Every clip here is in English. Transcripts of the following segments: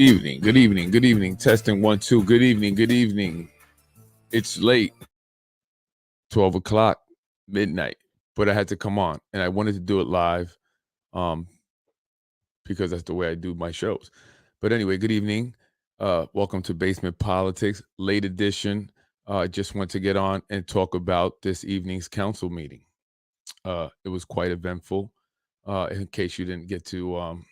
evening. Good evening. Good evening. Testing 1 2. Good evening. Good evening. It's late, 12 o'clock, midnight, but I had to come on, and I wanted to do it live, um, because that's the way I do my shows. But anyway, good evening. Welcome to Basement Politics, late edition. I just want to get on and talk about this evening's council meeting. It was quite eventful. In case you didn't get to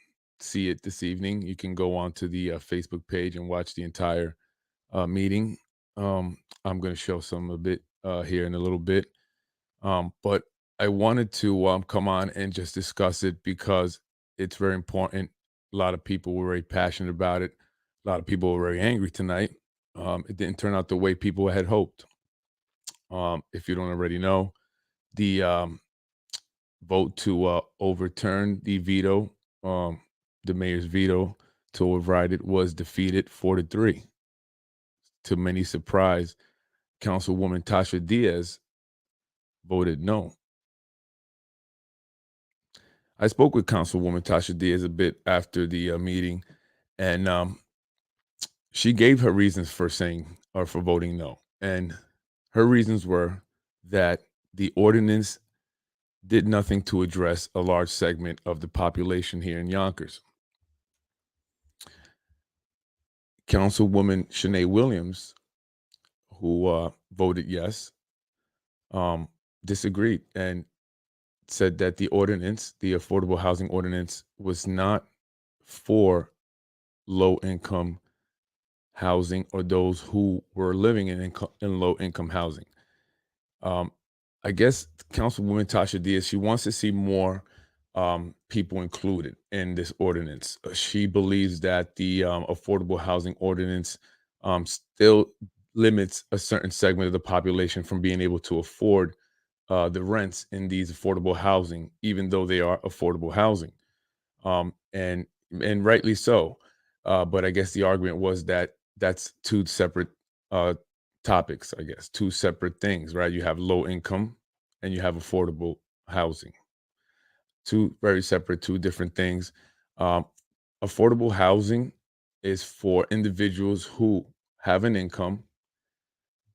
see it this evening, you can go on to the Facebook page and watch the entire meeting. I'm going to show some of it here in a little bit. But I wanted to come on and just discuss it because it's very important. A lot of people were very passionate about it. A lot of people were very angry tonight. It didn't turn out the way people had hoped. If you don't already know, the vote to overturn the veto, the mayor's veto to override it, was defeated 4-3. To many surprise, Councilwoman Tasha Diaz voted no. I spoke with Councilwoman Tasha Diaz a bit after the meeting, and she gave her reasons for for voting no. And her reasons were that the ordinance did nothing to address a large segment of the population here in Yonkers. Councilwoman Shanae Williams, who voted yes, disagreed and said that the ordinance, the affordable housing ordinance, was not for low income housing or those who were living in low income housing. I guess Councilwoman Tasha Diaz, she wants to see more people included in this ordinance. She believes that the affordable housing ordinance still limits a certain segment of the population from being able to afford the rents in these affordable housing, even though they are affordable housing, and rightly so. But I guess the argument was that that's two separate topics. I guess two separate things, right? You have low income and you have affordable housing. Two very separate, two different things. Affordable housing is for individuals who have an income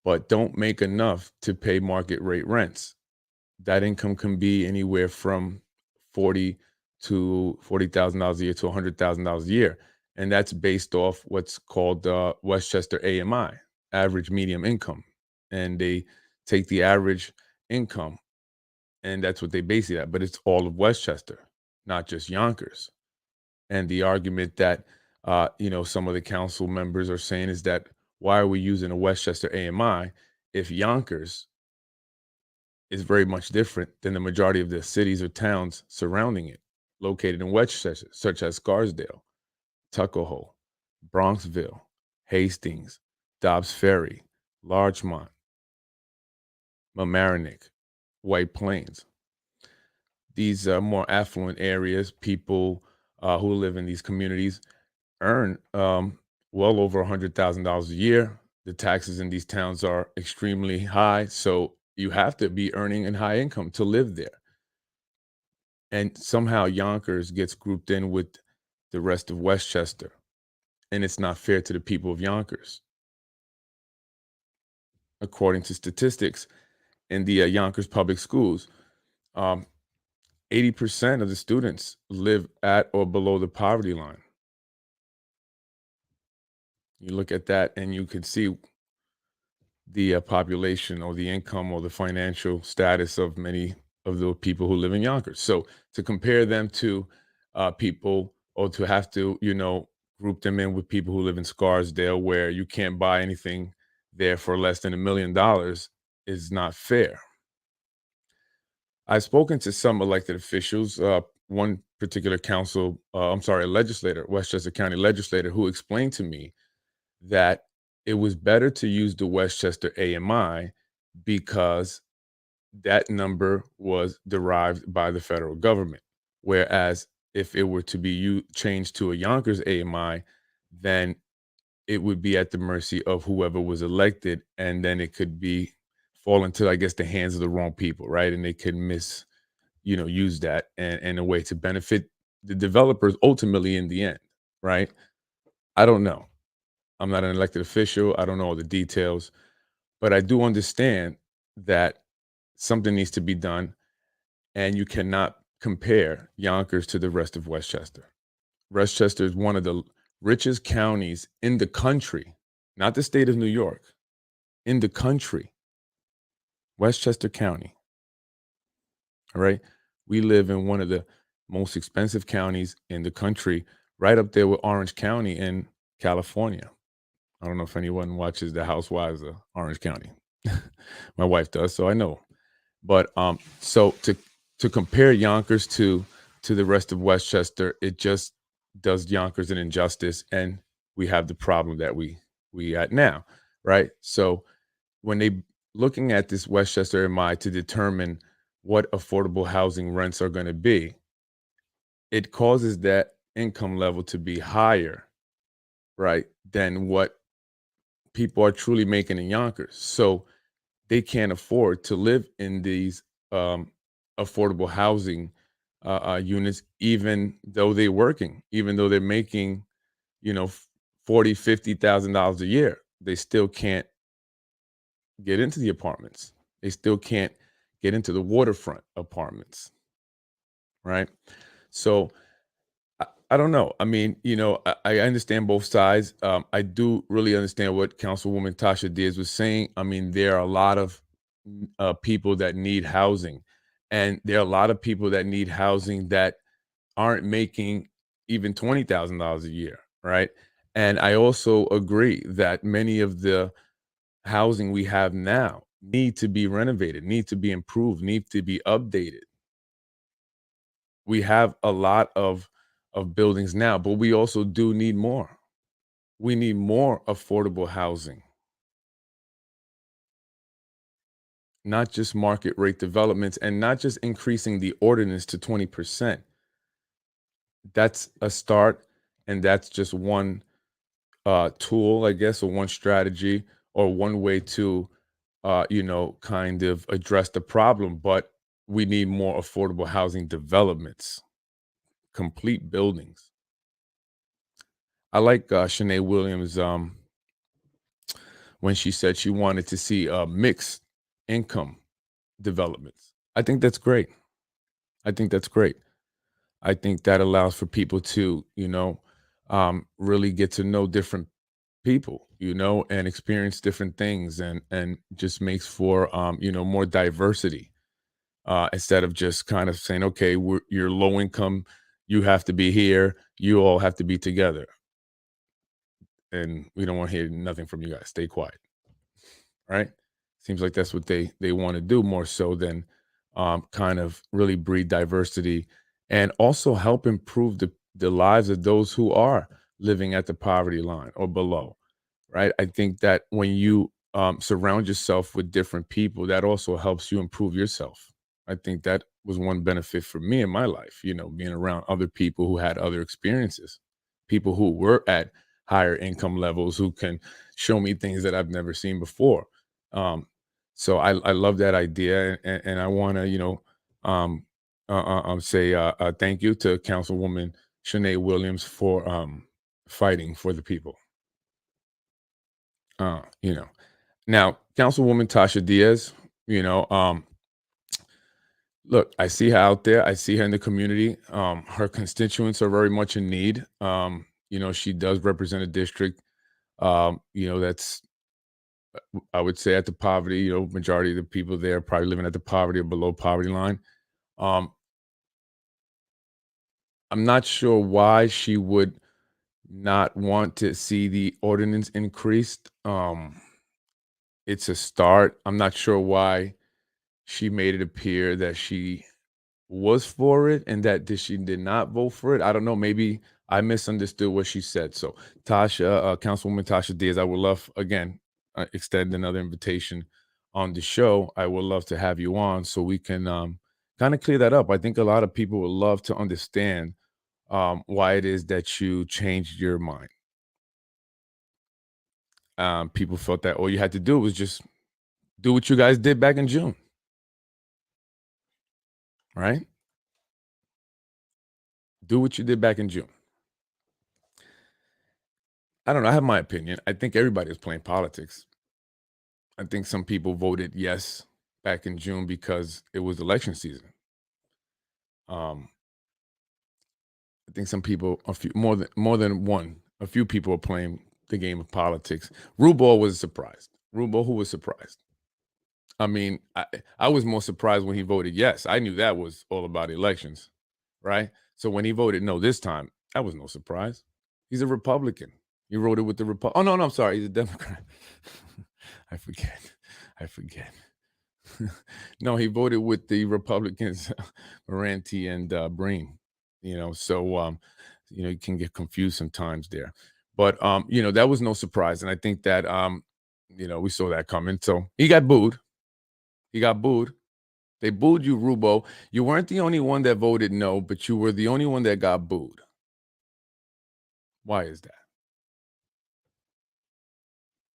but don't make enough to pay market rate rents. That income can be anywhere from $40,000 a year to $100,000 a year, and that's based off what's called Westchester AMI, average medium income, and they take the average income, and that's what they base it at. But it's all of Westchester, not just Yonkers. And the argument that some of the council members are saying is that why are we using a Westchester AMI if Yonkers is very much different than the majority of the cities or towns surrounding it, located in Westchester, such as Scarsdale, Tuckahoe, Bronxville, Hastings, Dobbs Ferry, Larchmont, Mamaroneck, White Plains. These more affluent areas, people who live in these communities earn well over $100,000 a year. The taxes in these towns are extremely high, so you have to be earning a high income to live there. And somehow Yonkers gets grouped in with the rest of Westchester, and it's not fair to the people of Yonkers. According to statistics in the Yonkers public schools, 80% of the students live at or below the poverty line. You look at that and you can see the population or the income or the financial status of many of the people who live in Yonkers. So to compare them to people, or to have to, group them in with people who live in Scarsdale, where you can't buy anything there for less than $1 million, is not fair. I've spoken to some elected officials, one particular legislator, Westchester County legislator, who explained to me that it was better to use the Westchester AMI because that number was derived by the federal government. Whereas if it were to be changed to a Yonkers AMI, then it would be at the mercy of whoever was elected, and then it could fall into, I guess, the hands of the wrong people, right? And they could use that in a way to benefit the developers ultimately in the end, right? I don't know. I'm not an elected official. I don't know all the details, but I do understand that something needs to be done, and you cannot compare Yonkers to the rest of Westchester. Westchester is one of the richest counties in the country, not the state of New York, in the country. Westchester County. All right. We live in one of the most expensive counties in the country, right up there with Orange County in California. I don't know if anyone watches The Housewives of Orange County. My wife does, so I know. But so to compare Yonkers to the rest of Westchester, it just does Yonkers an injustice, and we have the problem that we at now, right? So when they looking at this Westchester MI to determine what affordable housing rents are going to be, it causes that income level to be higher, right, than what people are truly making in Yonkers. So they can't afford to live in these affordable housing units, even though they're working, even though they're making, 40, $50,000 a year. They still can't get into the apartments. They still can't get into the waterfront apartments, right? So I don't know. I mean, I understand both sides. I do really understand what Councilwoman Tasha Diaz was saying. I mean, there are a lot of people that need housing, and there are a lot of people that need housing that aren't making even $20,000 a year, right? And I also agree that many of the housing we have now need to be renovated, need to be improved, need to be updated. We have a lot of buildings now, but we also do need more. We need more affordable housing, not just market rate developments and not just increasing the ordinance to 20%. That's a start, and that's just one tool, I guess, or one strategy or one way to kind of address the problem. But we need more affordable housing developments, complete buildings. I like Shanae Williams when she said she wanted to see mixed income developments. I think that's great. I think that's great. I think that allows for people to, really get to know different people, and experience different things, and just makes for, more diversity, instead of just kind of saying, okay, you're low income, you have to be here, you all have to be together, and we don't want to hear nothing from you guys. Stay quiet. Right? Seems like that's what they want to do more so than kind of really breed diversity and also help improve the lives of those who are living at the poverty line or below. Right? I think that when you surround yourself with different people, that also helps you improve yourself. I think that was one benefit for me in my life, being around other people who had other experiences, people who were at higher income levels who can show me things that I've never seen before. Um, so I love that idea, and I want to, say thank you to Councilwoman Shanae Williams for fighting for the people. Uh, you know, Now Councilwoman Tasha Diaz, you know, um, look, I see her out there. I see her in the community. Her constituents are very much in need. She does represent a district, that's I would say at the poverty, majority of the people there are probably living at the poverty or below poverty line. Um, I'm not sure why she would not want to see the ordinance increased. It's a start. I'm not sure why she made it appear that she was for it and that she did not vote for it. I don't know. Maybe I misunderstood what she said. So, Tasha, Councilwoman Tasha Diaz, I would love again extend another invitation on the show. I would love to have you on so we can kind of clear that up. I think a lot of people would love to understand why it is that you changed your mind. People felt that all you had to do was just do what you guys did back in June, right? Do what you did back in June. I don't know. I have my opinion. I think everybody was playing politics. I think some people voted yes back in June because it was election season. Um, I think some people, a few more than one, a few people are playing the game of politics. Rubal was surprised. Rubal, who was surprised? I mean, I was more surprised when he voted yes. I knew that was all about elections, right? So when he voted no this time, that was no surprise. He's a Republican. He wrote it with the Republic. Oh no, I'm sorry. He's a Democrat. I forget. I forget. No, he voted with the Republicans, Moranti and Breen. So you can get confused sometimes there. But that was no surprise, and I think that we saw that coming. So he got booed. He got booed. They booed you, Rubo. You weren't the only one that voted no, but you were the only one that got booed. Why is that?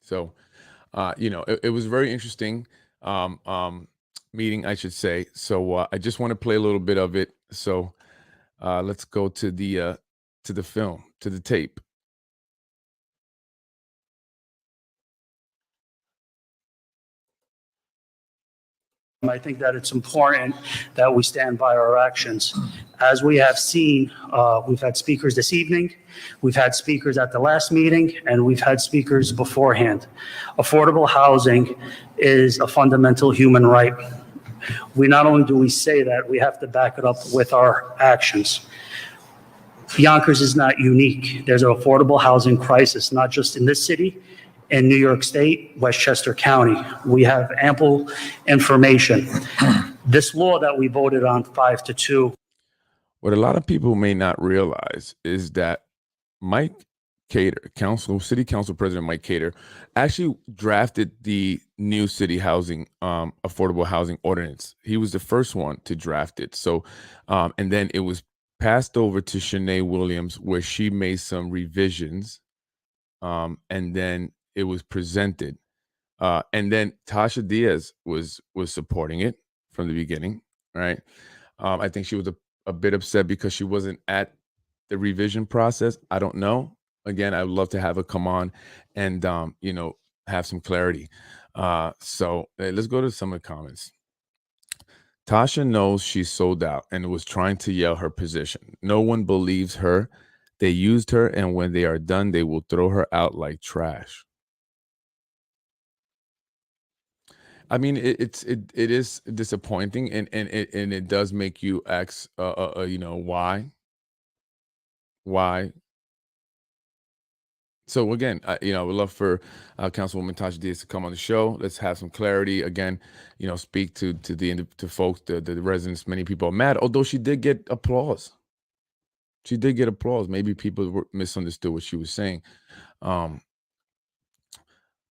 So, it was very interesting meeting, I should say. So I just want to play a little bit of it. So let's go to the film, to the tape. I think that it's important that we stand by our actions. As we have seen, we've had speakers this evening, we've had speakers at the last meeting, and we've had speakers beforehand. Affordable housing is a fundamental human right. We not only do we say that, we have to back it up with our actions. Yonkers is not unique. There's an affordable housing crisis, not just in this city, in New York State, Westchester County. We have ample information. This law that we voted on 5-2. What a lot of people may not realize is that Mike Cater, City Council President Mike Cater, actually drafted the new city housing, affordable housing ordinance. He was the first one to draft it. So, and then it was passed over to Shanae Williams, where she made some revisions, and then it was presented, and then Tasha Diaz was supporting it from the beginning, right? I think she was a bit upset because she wasn't at the revision process. I don't know. Again, I would love to have her come on and have some clarity. So let's go to some of the comments. Tasha knows she's sold out and was trying to yell her position. No one believes her. They used her, and when they are done, they will throw her out like trash. I mean, it is disappointing, and it does make you ask, why? So again, I would love for Councilwoman Tasha Diaz to come on the show. Let's have some clarity. Again, speak to folks, the residents. Many people are mad, although she did get applause. She did get applause. Maybe people misunderstood what she was saying.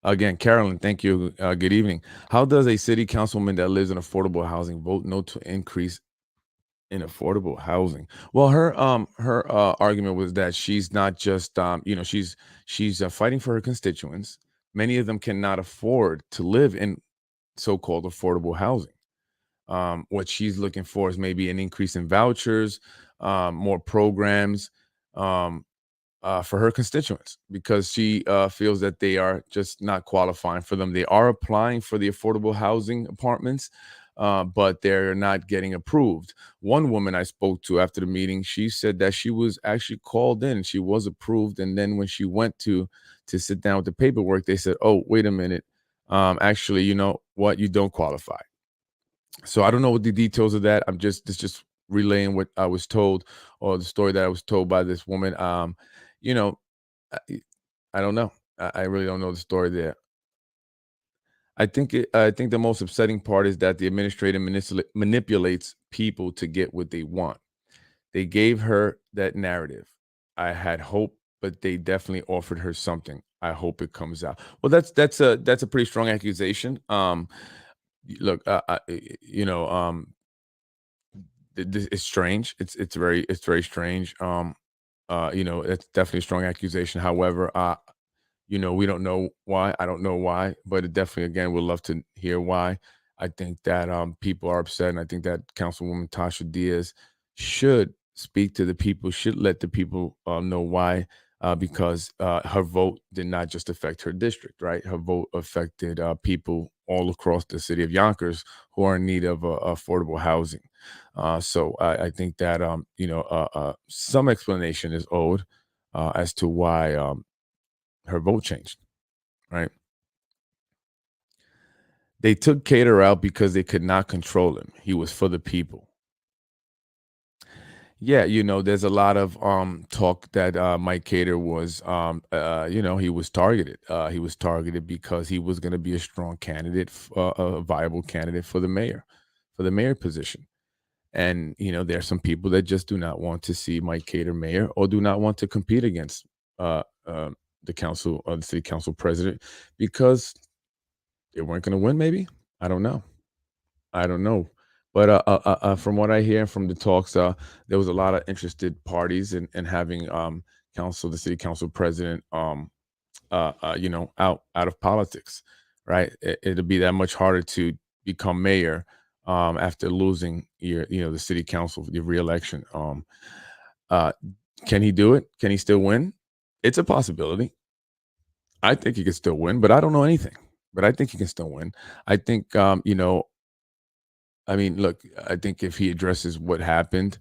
Again, Carolyn, thank you. Good evening. How does a city councilman that lives in affordable housing vote no to increase in affordable housing? Well, her argument was that she's not just she's fighting for her constituents. Many of them cannot afford to live in so-called affordable housing. What she's looking for is maybe an increase in vouchers, more programs, for her constituents, because she feels that they are just not qualifying for them. They are applying for the affordable housing apartments, but they're not getting approved. One woman I spoke to after the meeting, she said that she was actually called in, she was approved, and then when she went to sit down with the paperwork, they said, "Oh, wait a minute, actually, you know what, you don't qualify." So I don't know what the details of that. It's just relaying what I was told, or the story that I was told by this woman. You know, I, I don't know. I really don't know the story there. I think the most upsetting part is that the administrator manipulates people to get what they want. They gave her that narrative. I had hope, but they definitely offered her something. I hope it comes out. Well, that's a pretty strong accusation. Look, it's strange. It's very strange. It's definitely a strong accusation. However, we don't know why. I don't know why, but it definitely, again, would love to hear why. I think that people are upset, and I think that Councilwoman Tasha Diaz should speak to the people, should let the people know why because her vote did not just affect her district, right? Her vote affected people all across the city of Yonkers who are in need of affordable housing. So I think that some explanation is owed as to why her vote changed, right? They took Cater out because they could not control him. He was for the people. Yeah, there's a lot of talk that Mike Cater was, he was targeted. He was targeted because he was going to be a strong candidate, a viable candidate for the mayor position. And there are some people that just do not want to see Mike Cater mayor, or do not want to compete against the city council president, because they weren't going to win. Maybe, I don't know. But from what I hear from the talks, there was a lot of interested parties in having the city council president, out of politics, right? It'll be that much harder to become mayor after losing the city council, the reelection. Can he do it? Can he still win? It's a possibility. I think he can still win, but I don't know anything. But I think he can still win. I think look, I think if he addresses what happened,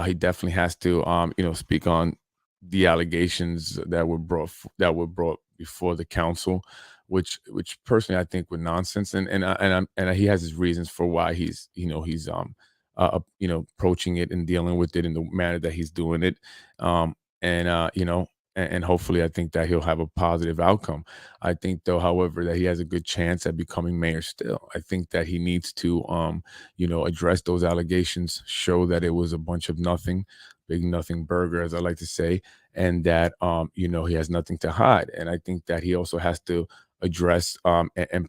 he definitely has to, speak on the allegations that were brought before the council, which personally I think were nonsense, and he has his reasons for why he's approaching it and dealing with it in the manner that he's doing it, and hopefully I think that he'll have a positive outcome. I think, though, however, that he has a good chance at becoming mayor still. I think that he needs to, address those allegations, show that it was a bunch of nothing, big nothing burger, as I like to say, and that, he has nothing to hide. And I think that he also has to address and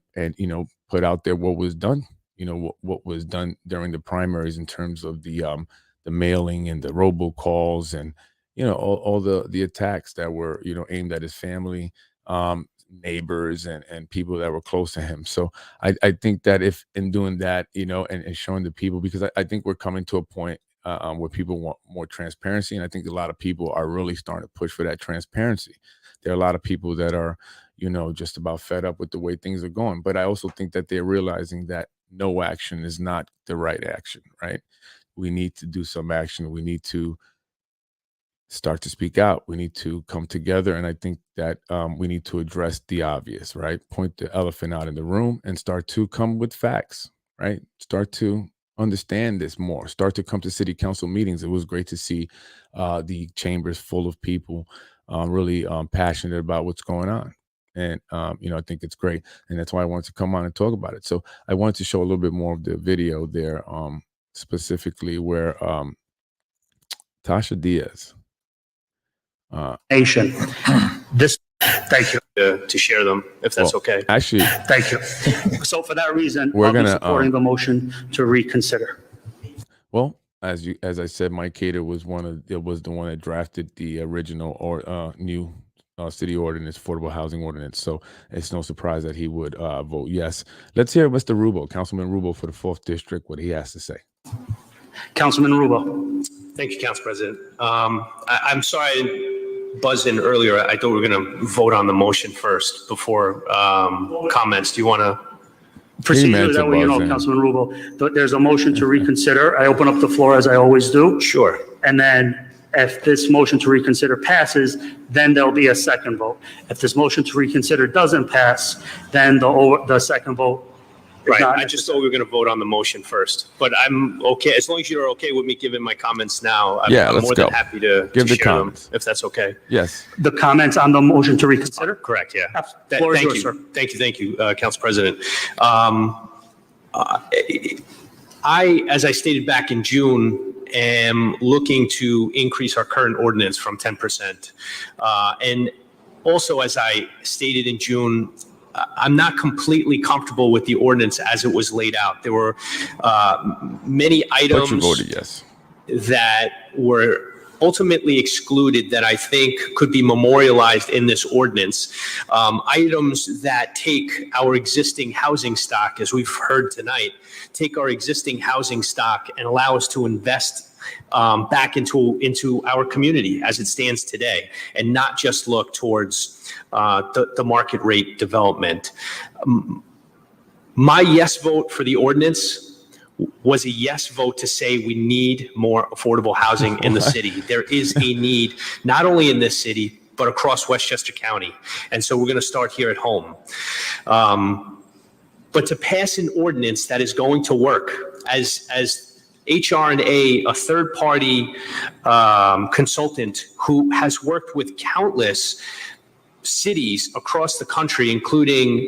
put out there what was done, what was done during the primaries in terms of the mailing and the robocalls and, all the attacks that were, aimed at his family, neighbors and people that were close to him. So I think that if in doing that, and showing the people, because I think we're coming to a point where people want more transparency. And I think a lot of people are really starting to push for that transparency. There are a lot of people that are, just about fed up with the way things are going. But I also think that they're realizing that no action is not the right action, right? We need to do some action. We need to start to speak out. We need to come together. And I think that we need to address the obvious, right? Point the elephant out in the room and start to come with facts, right? Start to understand this more. Start to come to city council meetings. It was great to see the chambers full of people really passionate about what's going on. And, I think it's great. And that's why I wanted to come on and talk about it. So I wanted to show a little bit more of the video there, specifically where Tasha Diaz, Nation. Thank you. To share them, if that's okay. Actually, Thank you. So for that reason, We're I'll be gonna, supporting the motion to reconsider. well, as I said, Mike Cater was the one that drafted the original or new city ordinance, affordable housing ordinance. So it's no surprise that he would vote yes. Let's hear Mr. Rubo, Councilman Rubo for the 4th District, what he has to say. Councilman Rubo. Thank you, Council President. I'm sorry I didn't buzz in earlier. I thought we were going to vote on the motion first before comments. Do you want to? Procedure, that way you know, Councilman Rubo. There's a motion to reconsider. I open up the floor as I always do. Sure. And then if this motion to reconsider passes, then there'll be a second vote. If this motion to reconsider doesn't pass, then the second vote. Right. I just thought we were going to vote on the motion first, but I'm okay. As long as you're okay with me giving my comments now, I'm more than happy to give the share comments them, if that's okay. Yes. The comments on the motion to reconsider? Correct. Yeah. Floor is Thank yours, you. sir. Thank you, Council President. As I stated back in June, am looking to increase our current ordinance from 10%. And also, as I stated in June, I'm not completely comfortable with the ordinance as it was laid out. There were many items But you voted yes. that were ultimately excluded that I think could be memorialized in this ordinance. Items that take our existing housing stock, as we've heard tonight, take our existing housing stock and allow us to invest back into our community as it stands today, and not just look towards the market rate development. My yes vote for the ordinance was a yes vote to say we need more affordable housing in the city. There is a need, not only in this city, but across Westchester County. And so we're going to start here at home. But to pass an ordinance that is going to work as HR&A, a third-party consultant who has worked with countless cities across the country, including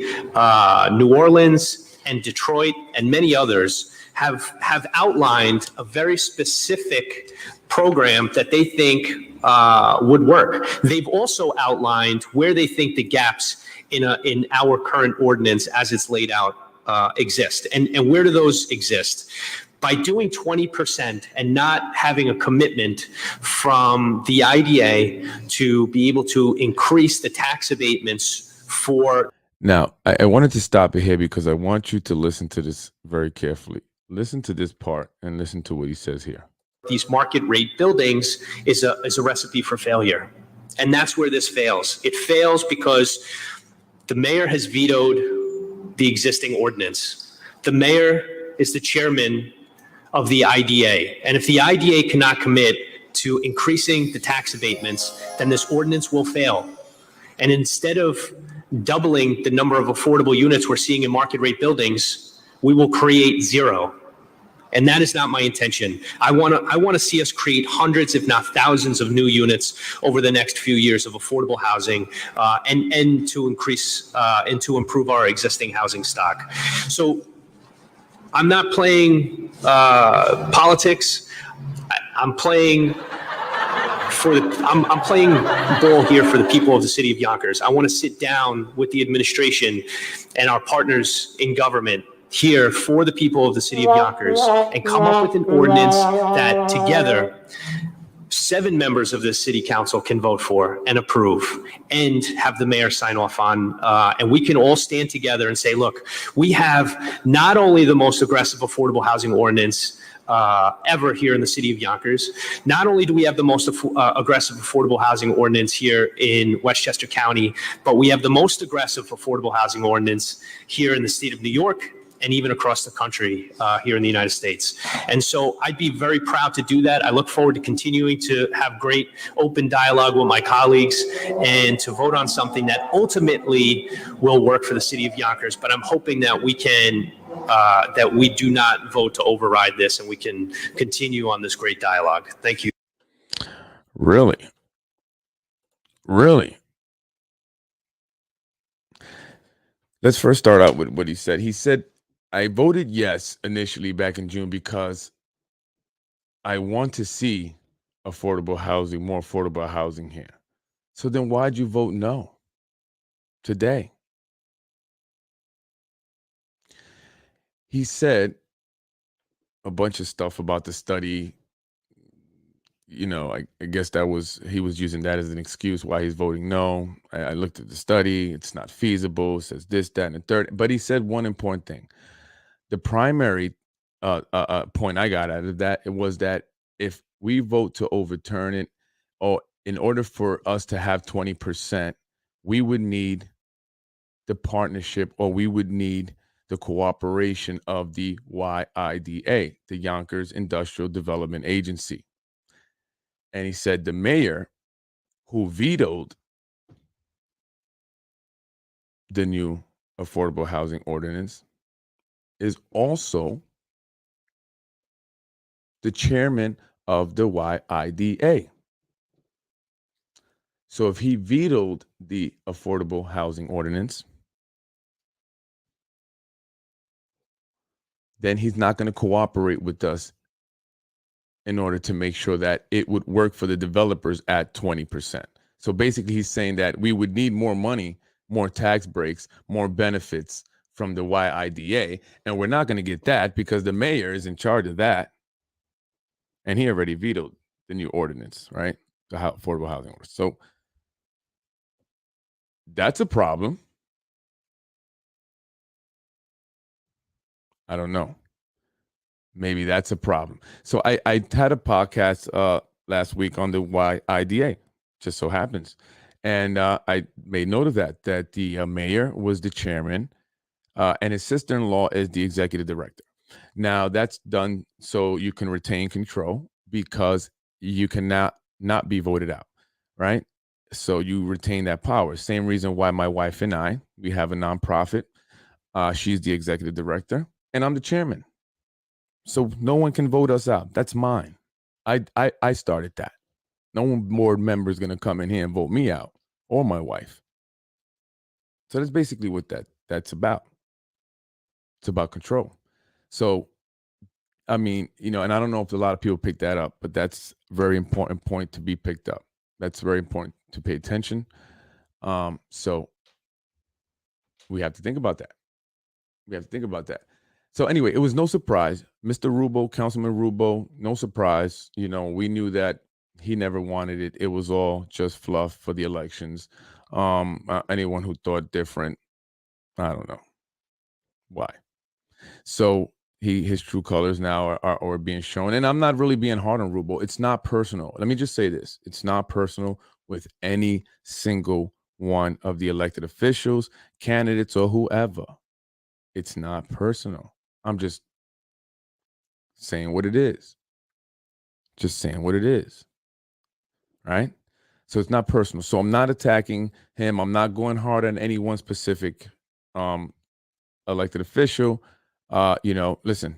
New Orleans and Detroit and many others, have outlined a very specific program that they think would work. They've also outlined where they think the gaps in our current ordinance as it's laid out exist. And where do those exist? By doing 20% and not having a commitment from the IDA to be able to increase the tax abatements for. Now, I wanted to stop it here because I want you to listen to this very carefully. Listen to this part and listen to what he says here. These market rate buildings is a recipe for failure. And that's where this fails. It fails because the mayor has vetoed the existing ordinance. The mayor is the chairman of the IDA. And if the IDA cannot commit to increasing the tax abatements, then this ordinance will fail. And instead of doubling the number of affordable units we're seeing in market rate buildings, we will create zero. And that is not my intention. I want to see us create hundreds, if not thousands, of new units over the next few years of affordable housing, and to increase and to improve our existing housing stock. So I'm not playing politics. I'm playing I'm playing ball here for the people of the city of Yonkers. I want to sit down with the administration and our partners in government here for the people of the city of Yonkers and come up with an ordinance that together 7 members of this city council can vote for and approve and have the mayor sign off on. And we can all stand together and say, look, we have not only the most aggressive affordable housing ordinance ever here in the city of Yonkers. Not only do we have the most aggressive affordable housing ordinance here in Westchester County, but we have the most aggressive affordable housing ordinance here in the state of New York and even across the country here in the United States. And so I'd be very proud to do that. I look forward to continuing to have great open dialogue with my colleagues and to vote on something that ultimately will work for the city of Yonkers. But I'm hoping that we can, that we do not vote to override this and we can continue on this great dialogue. Thank you. Really? Really? Let's first start out with what he said. He said, I voted yes initially back in June because I want to see affordable housing, more affordable housing here. So then why'd you vote no today? He said a bunch of stuff about the study. You know, I guess he was using that as an excuse why he's voting no. I looked at the study. It's not feasible. It says this, that, and the third. But he said one important thing. The primary point I got out of that, it was that if we vote to overturn it, or in order for us to have 20%, we would need the partnership, or we would need the cooperation of the YIDA, the Yonkers Industrial Development Agency. And he said the mayor who vetoed the new affordable housing ordinance is also the chairman of the YIDA. So if he vetoed the affordable housing ordinance, then he's not going to cooperate with us in order to make sure that it would work for the developers at 20%. So basically he's saying that we would need more money, more tax breaks, more benefits from the YIDA, and we're not going to get that because the mayor is in charge of that, and he already vetoed the new ordinance, right? The affordable housing ordinance. So that's a problem. I don't know. Maybe that's a problem. So I had a podcast last week on the YIDA, just so happens. And I made note of that the mayor was the chairman and his sister-in-law is the executive director. Now that's done so you can retain control because you cannot not be voted out, right? So you retain that power. Same reason why my wife and I, we have a nonprofit. She's the executive director and I'm the chairman. So no one can vote us out. That's mine. I started that. No one board member is going to come in here and vote me out or my wife. So that's basically what that's about. It's about control. So, I mean, and I don't know if a lot of people pick that up, but that's a very important point to be picked up. That's very important to pay attention. So we have to think about that. So anyway, it was no surprise. Mr. Rubo, Councilman Rubo, no surprise. We knew that he never wanted it. It was all just fluff for the elections. Anyone who thought different, I don't know why. So his true colors now are being shown. And I'm not really being hard on Rubo. It's not personal. Let me just say this. It's not personal with any single one of the elected officials, candidates, or whoever. It's not personal. I'm just saying what it is. Just saying what it is. Right? So it's not personal. So I'm not attacking him. I'm not going hard on any one specific elected official. Listen,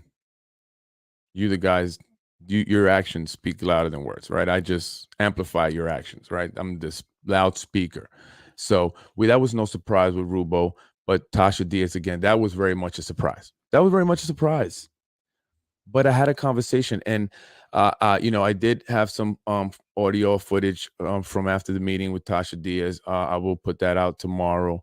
you the guys, your actions speak louder than words, right? I just amplify your actions, right? I'm this loudspeaker. So that was no surprise with Rubo, but Tasha Diaz, again, that was very much a surprise. But I had a conversation and, I did have some audio footage from after the meeting with Tasha Diaz. I will put that out tomorrow.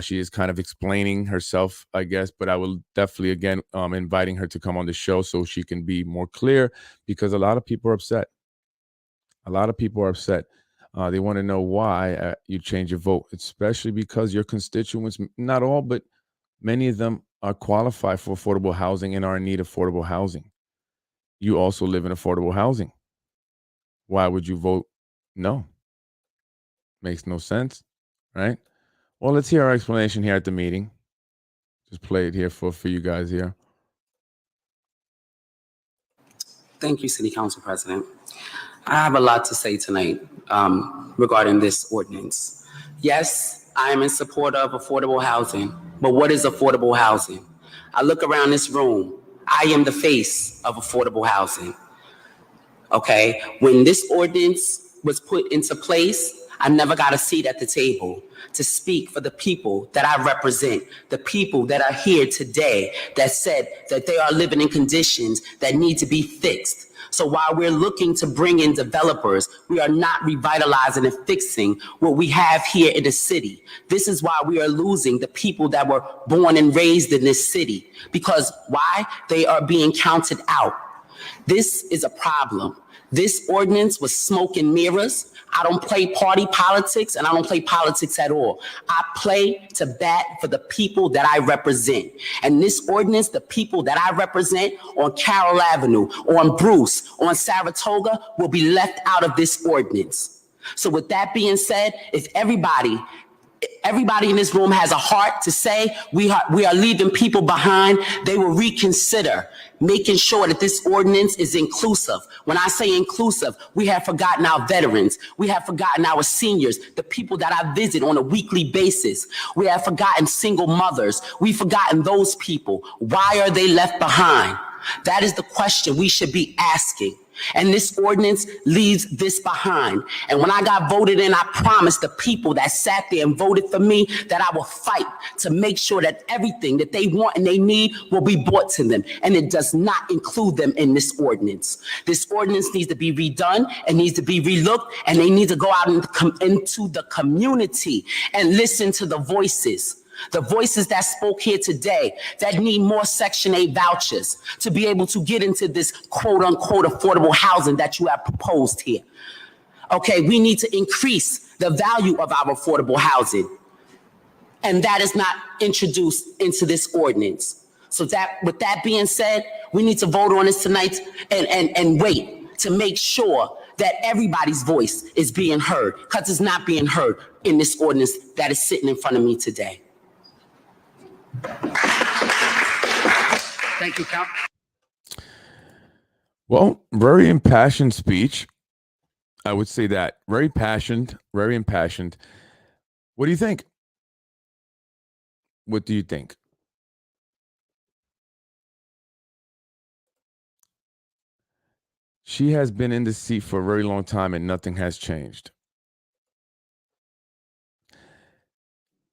She is kind of explaining herself, I guess, but I will definitely, again, inviting her to come on the show so she can be more clear because a lot of people are upset. They want to know why you change your vote, especially because your constituents, not all, but many of them are qualified for affordable housing and are in need of affordable housing. You also live in affordable housing. Why would you vote no? Makes no sense, right? Well, let's hear our explanation here at the meeting. Just play it here for you guys here. Thank you, City Council President. I have a lot to say tonight regarding this ordinance. Yes, I am in support of affordable housing, but what is affordable housing? I look around this room. I am the face of affordable housing. Okay, when this ordinance was put into place, I never got a seat at the table to speak for the people that I represent, the people that are here today that said that they are living in conditions that need to be fixed. So while we're looking to bring in developers, we are not revitalizing and fixing what we have here in the city. This is why we are losing the people that were born and raised in this city. Because why? They are being counted out. This is a problem. This ordinance was smoke and mirrors. I don't play party politics and I don't play politics at all. I play to bat for the people that I represent. And this ordinance, the people that I represent on Carroll Avenue, on Bruce, on Saratoga will be left out of this ordinance. So with that being said, if everybody in this room has a heart to say we are leaving people behind, they will reconsider making sure that this ordinance is inclusive. When I say inclusive, we have forgotten our veterans. We have forgotten our seniors, the people that I visit on a weekly basis. We have forgotten single mothers. We've forgotten those people. Why are they left behind? That is the question we should be asking. And this ordinance leaves this behind. And when I got voted in, I promised the people that sat there and voted for me that I will fight to make sure that everything that they want and they need will be brought to them. And it does not include them in this ordinance. This ordinance needs to be redone and needs to be relooked, and they need to go out into the community and listen to the voices. The voices that spoke here today that need more Section 8 vouchers to be able to get into this quote unquote affordable housing that you have proposed here. Okay, we need to increase the value of our affordable housing. And that is not introduced into this ordinance. So that, with that being said, we need to vote on this tonight and wait to make sure that everybody's voice is being heard, because it's not being heard in this ordinance that is sitting in front of me today. Thank you, Count. Well, very impassioned speech. I would say that. Very passionate, very impassioned. What do you think? What do you think? She has been in the seat for a very long time and nothing has changed.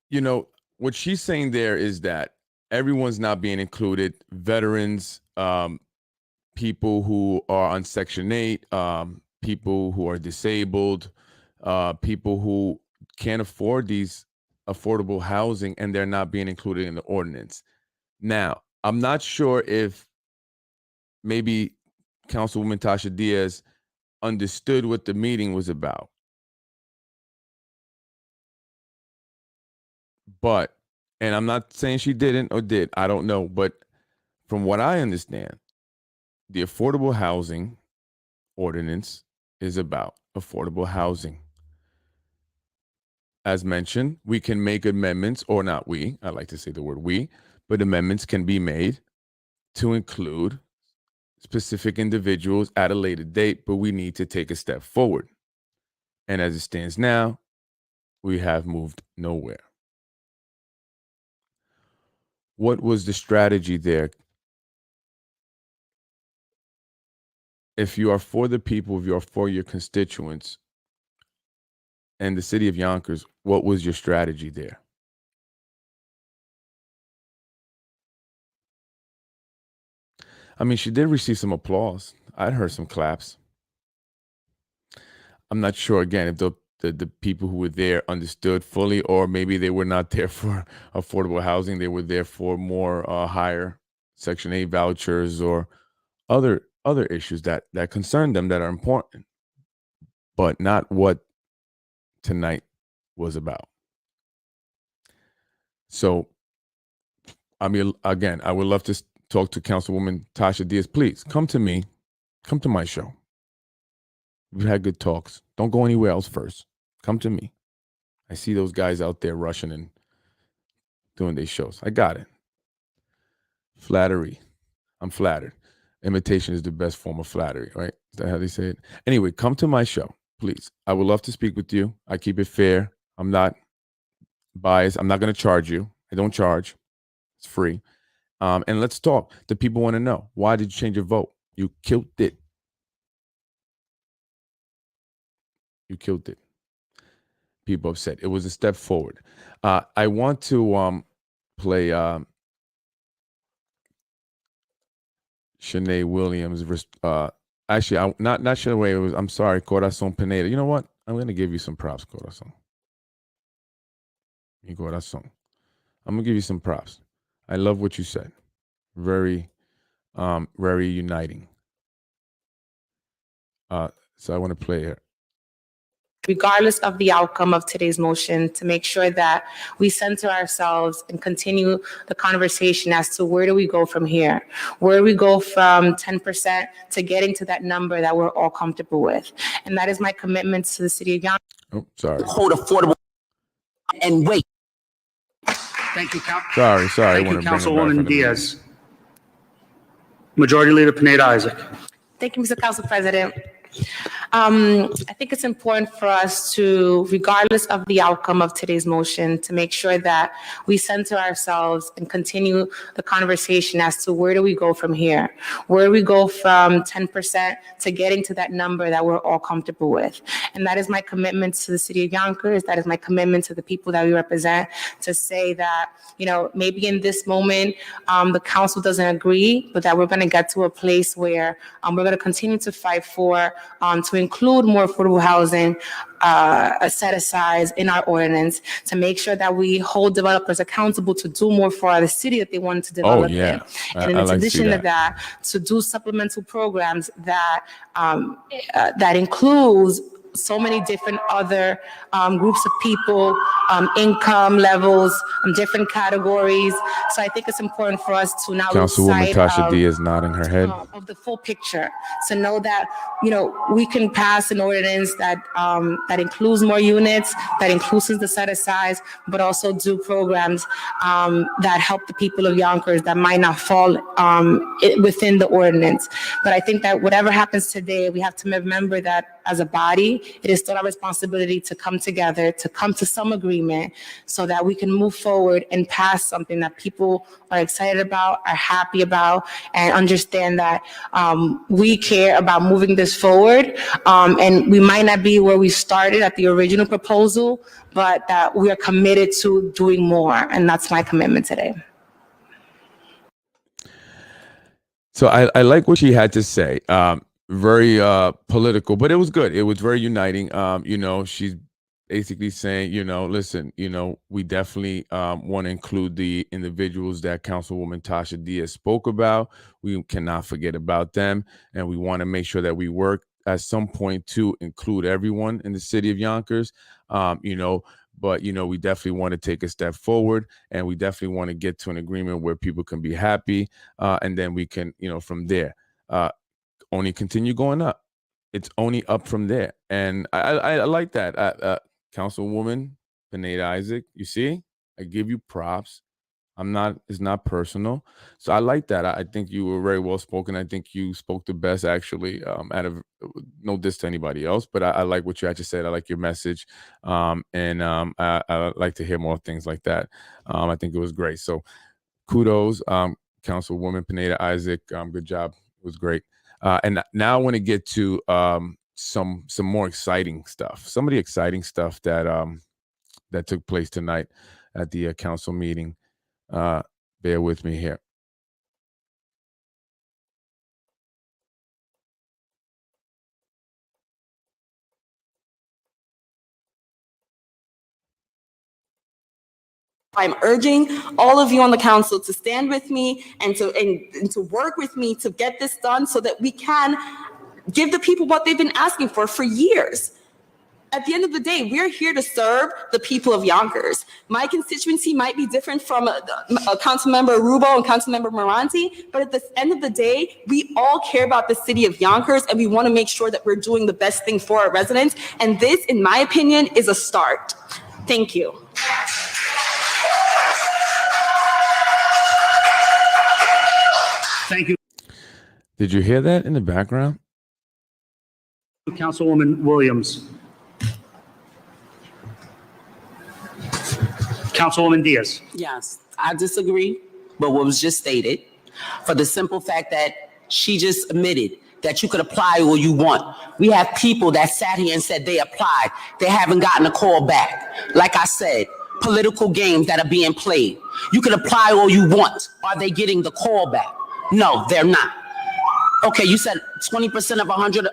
You know, what she's saying there is that everyone's not being included. Veterans, people who are on Section 8, people who are disabled, people who can't afford these affordable housing, and they're not being included in the ordinance. Now, I'm not sure if maybe Councilwoman Tasha Diaz understood what the meeting was about. But, and I'm not saying she didn't or did, I don't know, but from what I understand, the affordable housing ordinance is about affordable housing. As mentioned, we can make amendments, or not we, I like to say the word we, but amendments can be made to include specific individuals at a later date, but we need to take a step forward. And as it stands now, we have moved nowhere. What was the strategy there? If you are for the people, if you are for your constituents and the city of Yonkers, what was your strategy there? I mean, she did receive some applause. I'd heard some claps. I'm not sure, again, if the people who were there understood fully, or maybe they were not there for affordable housing. They were there for more higher Section 8 vouchers or other issues that concern them that are important, but not what tonight was about. So, I mean, again, I would love to talk to Councilwoman Tasha Diaz. Please come to me, come to my show. We've had good talks. Don't go anywhere else first. Come to me. I see those guys out there rushing and doing their shows. I got it. Flattery. I'm flattered. Imitation is the best form of flattery, right? Is that how they say it? Anyway, come to my show, please. I would love to speak with you. I keep it fair. I'm not biased. I'm not going to charge you. I don't charge. It's free. And let's talk. The people want to know, why did you change your vote? You killed it. You killed it. People upset. It was a step forward. I want to play Shanae Williams. Actually, not Shanae Williams. I'm sorry, Corazon Pineda. You know what? I'm going to give you some props, Corazon. Corazon. I'm going to give you some props. I love what you said. Very, very uniting. So I want to play her. Regardless of the outcome of today's motion, to make sure that we center ourselves and continue the conversation as to where do we go from here? Where do we go from 10% to getting to that number that we're all comfortable with? And that is my commitment to the city of Yonkers. Oh, sorry. Hold affordable and wait. Thank you, Sorry. Thank you, Councilwoman Diaz. Majority Leader Pineda Isaac. Thank you, Mr. Council President. I think it's important for us to, regardless of the outcome of today's motion, to make sure that we center ourselves and continue the conversation as to where do we go from here? Where do we go from 10% to getting to that number that we're all comfortable with? And that is my commitment to the city of Yonkers. That is my commitment to the people that we represent, to say that, you know, maybe in this moment, the council doesn't agree, but that we're going to get to a place where we're going to continue to fight for to include more affordable housing set aside in our ordinance, to make sure that we hold developers accountable to do more for the city that they want to develop yeah. in. And in I like to see addition to that, to do supplemental programs that that includes so many different other groups of people, income levels, different categories. So I think it's important for us to not lose Councilwoman sight Tasha Diaz nodding her head. of the full picture, to know that, you know, we can pass an ordinance that that includes more units, that includes the set aside, but also do programs that help the people of Yonkers that might not fall within the ordinance. But I think that whatever happens today, we have to remember that as a body, it is still our responsibility to come together, to come to some agreement, so that we can move forward and pass something that people are excited about, are happy about, and understand that we care about moving this forward. And we might not be where we started at the original proposal, but that we are committed to doing more. And that's my commitment today. So I like what she had to say. Very political, but it was good. It was very uniting. You know, she's basically saying, you know, listen, you know, we definitely want to include the individuals that Councilwoman Tasha Diaz spoke about. We cannot forget about them, and we want to make sure that we work at some point to include everyone in the city of Yonkers. You know, but, you know, we definitely want to take a step forward, and we definitely want to get to an agreement where people can be happy, and then we can, you know, from there, only continue going up. It's only up from there. And I like that. Councilwoman Pineda Isaac, you see, I give you props. It's not personal. So I like that. I think you were very well spoken. I think you spoke the best, actually, out of no diss to anybody else, but I like what you actually said. I like your message. And I like to hear more things like that. I think it was great. So kudos, Councilwoman Pineda Isaac. Good job. It was great. And now I want to get to some more exciting stuff. Some of the exciting stuff that that took place tonight at the council meeting. Bear with me here. I'm urging all of you on the council to stand with me and to work with me to get this done so that we can give the people what they've been asking for years. At the end of the day, we're here to serve the people of Yonkers. My constituency might be different from Councilmember Rubo and Councilmember Moranti, but at the end of the day, we all care about the city of Yonkers, and we want to make sure that we're doing the best thing for our residents. And this, in my opinion, is a start. Thank you. Thank you, Did you hear that in the background? Councilwoman Williams. Councilwoman Diaz. Yes, I disagree with what was just stated, for the simple fact that she just admitted that you could apply all you want. We have people that sat here and said they applied. They haven't gotten a call back. Like I said, political games that are being played. You can apply all you want. Are they getting the call back? No, they're not. Okay, you said 20% of 100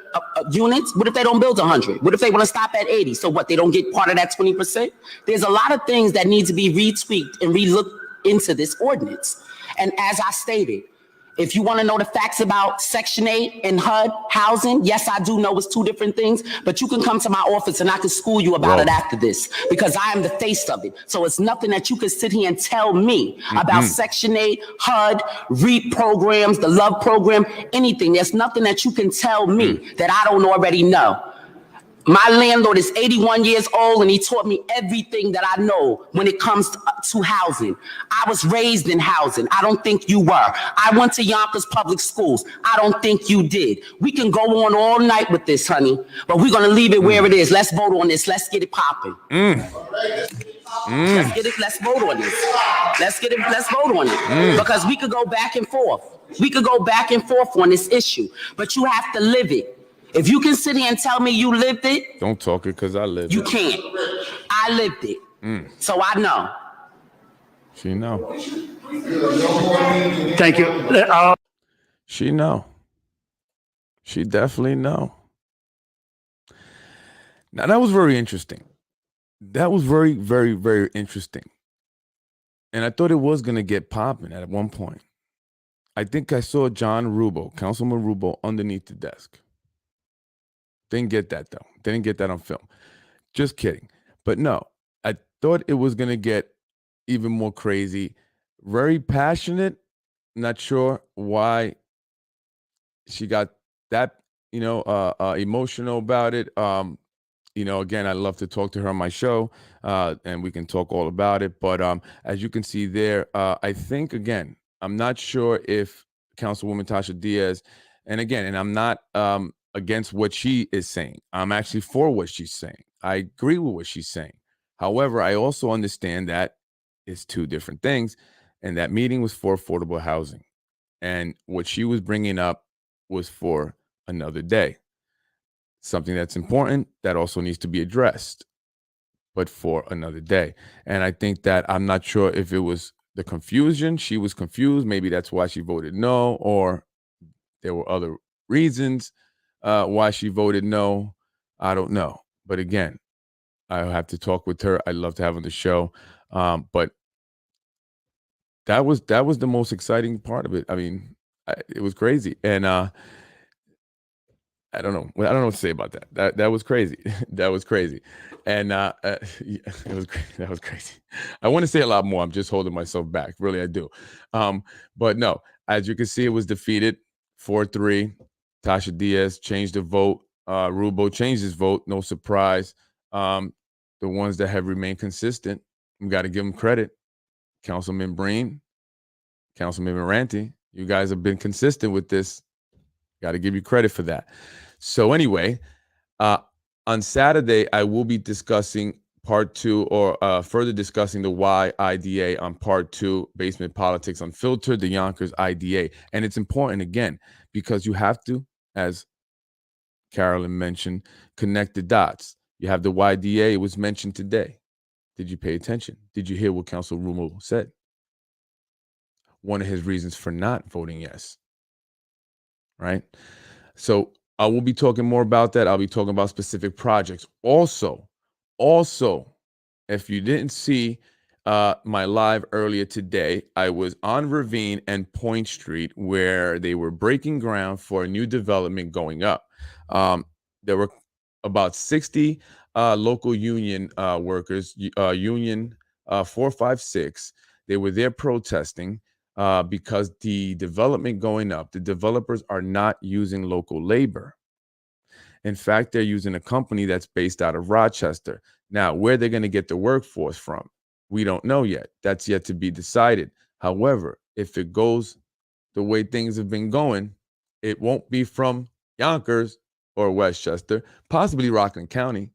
units. What if they don't build 100? What if they want to stop at 80? So what, they don't get part of that 20%? There's a lot of things that need to be retweaked and relooked into this ordinance. And as I stated, if you want to know the facts about Section 8 and HUD housing, yes, I do know it's two different things, but you can come to my office and I can school you about it after this, because I am the face of it. So it's nothing that you can sit here and tell me about Section 8, HUD, REAP programs, the LOVE program, anything. There's nothing that you can tell me that I don't already know. My landlord is 81 years old, and he taught me everything that I know when it comes to housing. I was raised in housing. I don't think you were. I went to Yonkers Public Schools. I don't think you did. We can go on all night with this, honey, but we're going to leave it where it is. Let's vote on this. Let's get it popping. Let's get it. Let's vote on this. Let's get it. Let's vote on it, because we could go back and forth. We could go back and forth on this issue, but you have to live it. If you can sit here and tell me you lived it, Don't talk it, because I lived you it. can't. I lived it. So I know. She know. Thank you. She know. She definitely know. Now that was very interesting. That was very, very, very interesting. And I thought it was going to get popping at one point. I think I saw Councilman Rubo, underneath the desk. Didn't get that, though. Didn't get that on film. Just kidding. But no, I thought it was going to get even more crazy. Very passionate. Not sure why she got that, emotional about it. Again, I love to talk to her on my show, and we can talk all about it. But as you can see there, I think, again, I'm not sure if Councilwoman Tasha Diaz, and I'm not against what she is saying. I'm actually for what she's saying. I agree with what she's saying. However, I also understand that it's two different things, and that meeting was for affordable housing. And what she was bringing up was for another day. Something that's important that also needs to be addressed, but for another day. And I think that I'm not sure if it was the confusion. She was confused. Maybe that's why she voted no, or there were other reasons why she voted no. I don't know. But again, I'll have to talk with her. I'd love to have her on the show. But that was the most exciting part of it. I mean, it was crazy. And I don't know. I don't know what to say about that. That was crazy. That was crazy. And yeah, that was crazy. I want to say a lot more. I'm just holding myself back. Really, I do. But no, as you can see, it was defeated 4-3. Tasha Diaz changed the vote. Rubo changed his vote. No surprise. The ones that have remained consistent, we got to give them credit. Councilman Breen, Councilman Moranti, you guys have been consistent with this. Got to give you credit for that. So anyway, on Saturday, I will be discussing part 2, or further discussing the Y IDA on part 2, Basement Politics Unfiltered, the Yonkers IDA. And it's important, again, because you have to, as Carolyn mentioned, connect the dots. You have the YDA, it was mentioned today. Did you pay attention? Did you hear what Council Rumo said? One of his reasons for not voting yes. Right? So I will be talking more about that. I'll be talking about specific projects. Also, if you didn't see my live earlier today, I was on Ravine and Point Street, where they were breaking ground for a new development going up. There were about 60 local union workers, Union 456. They were there protesting because the development going up, the developers are not using local labor. In fact, they're using a company that's based out of Rochester. Now, where they're going to get the workforce from, we don't know yet. That's yet to be decided. However, if it goes the way things have been going, it won't be from Yonkers or Westchester, possibly Rockland County,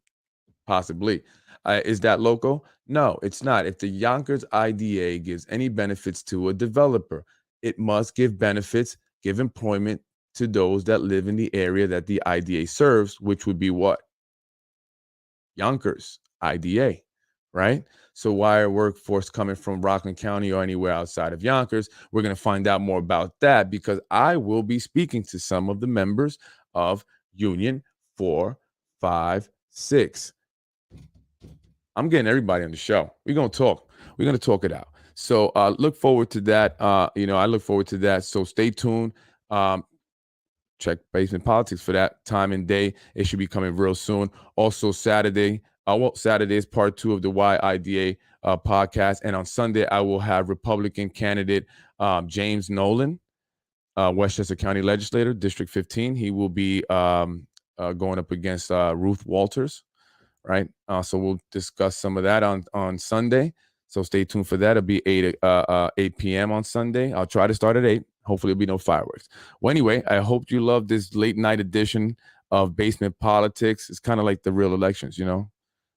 possibly. Is that local? No, it's not. If the Yonkers IDA gives any benefits to a developer, it must give benefits, give employment to those that live in the area that the IDA serves, which would be what? Yonkers IDA, right? So why are workforce coming from Rockland County or anywhere outside of Yonkers? We're going to find out more about that, because I will be speaking to some of the members of Union 456. I'm getting everybody on the show. We're going to talk. We're going to talk it out. So look forward to that. I look forward to that. So stay tuned. Check Basement Politics for that time and day. It should be coming real soon. Also Saturday, Saturday is part 2 of the YIDA podcast. And on Sunday, I will have Republican candidate James Nolan, Westchester County Legislator, District 15. He will be going up against Ruth Walters. Right. So we'll discuss some of that on Sunday. So stay tuned for that. It'll be 8 p.m. on Sunday. I'll try to start at 8. Hopefully there'll be no fireworks. Well, anyway, I hope you love this late night edition of Basement Politics. It's kind of like the real elections,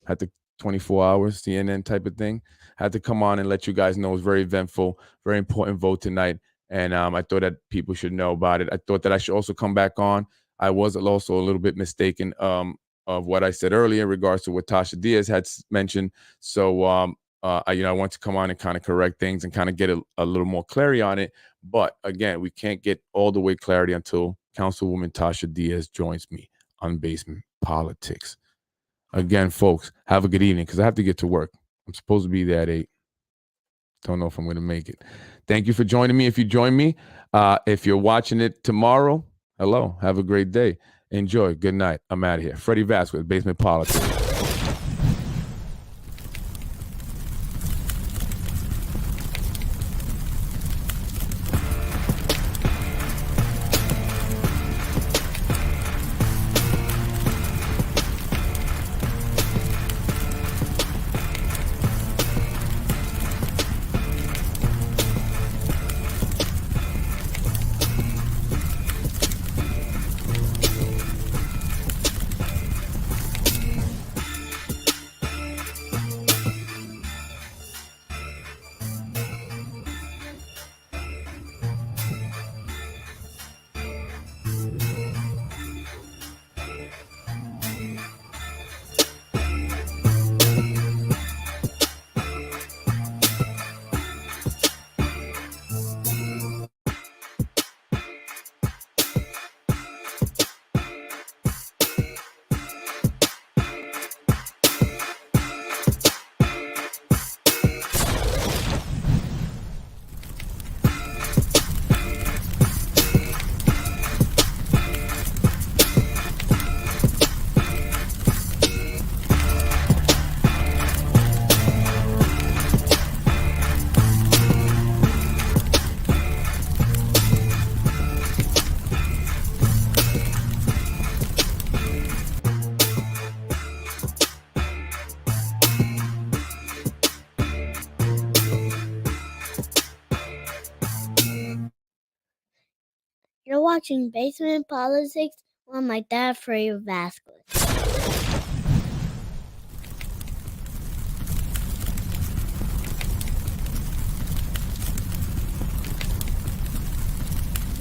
had the 24 hours, CNN type of thing. Had to come on and let you guys know. It was very eventful, very important vote tonight. And I thought that people should know about it. I thought that I should also come back on. I was also a little bit mistaken of what I said earlier in regards to what Tasha Diaz had mentioned. So, I want to come on and kind of correct things and kind of get a little more clarity on it. But again, we can't get all the way clarity until Councilwoman Tasha Diaz joins me on Basement Politics. Again, folks, have a good evening because I have to get to work. I'm supposed to be there at 8. Don't know if I'm going to make it. Thank you for joining me. If you join me, if you're watching it tomorrow, hello, have a great day. Enjoy. Good night. I'm out of here. Freddie Vasquez, Basement Politics. You're watching Basement Politics on my dad, Freddie Vasquez.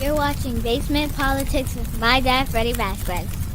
You're watching Basement Politics with my dad, Freddie Vasquez.